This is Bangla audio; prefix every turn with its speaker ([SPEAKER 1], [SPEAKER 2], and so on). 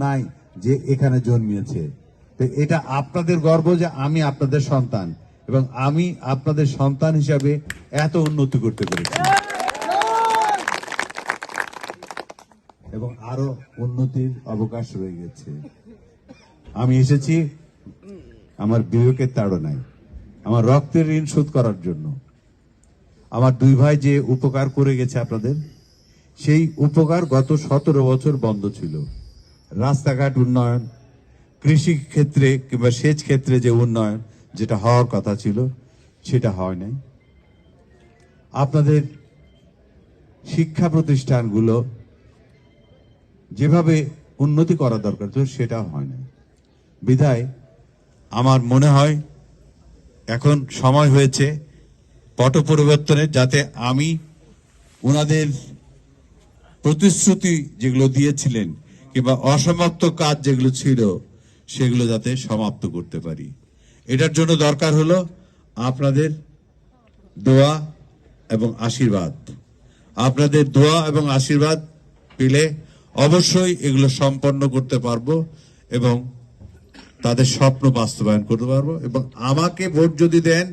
[SPEAKER 1] নাই যে এখানে জন্মিয়েছে। তো এটা আপনাদের গর্ব যে আমি আপনাদের সন্তান এবং আমি আপনাদের সন্তান হিসাবে এত উন্নতি করতে পেরেছি এবং আরো উন্নতির অবকাশ রয়ে গেছে। আমি এসেছি আমার বিবেকের তাড়নায়, আমার রক্তের ঋণ শোধ করার জন্য। আমার দুই ভাই যে উপকার করে গেছে আপনাদের, সেই উপকার গত 17 বছর বন্ধ ছিল। রাস্তাঘাট উন্নয়ন, কৃষি ক্ষেত্রে কিংবা সেচ ক্ষেত্রে যে উন্নয়ন যেটা হওয়ার কথা ছিল সেটা হয় নাই। আপনাদের শিক্ষা প্রতিষ্ঠানগুলো যেভাবে উন্নতি করা দরকার ছিল সেটা হয় নাই। বিধায় আমার মনে হয় এখন সময় হয়েছে পট পরিবর্তনের, যাতে আমি ওনাদের প্রতিশ্রুতি যেগুলো দিয়েছিলেন কিংবা অসমাপ্ত কাজ যেগুলো ছিল সেগুলো যাতে সমাপ্ত করতে পারি। এটার জন্য দরকার হলো আপনাদের দোয়া এবং আশীর্বাদ। আপনাদের দোয়া এবং আশীর্বাদ পেলে অবশ্যই এগুলো সম্পন্ন করতে পারবো এবং তাদের স্বপ্ন বাস্তবায়ন করতে পারবো। এবং আমাকে ভোট যদি দেন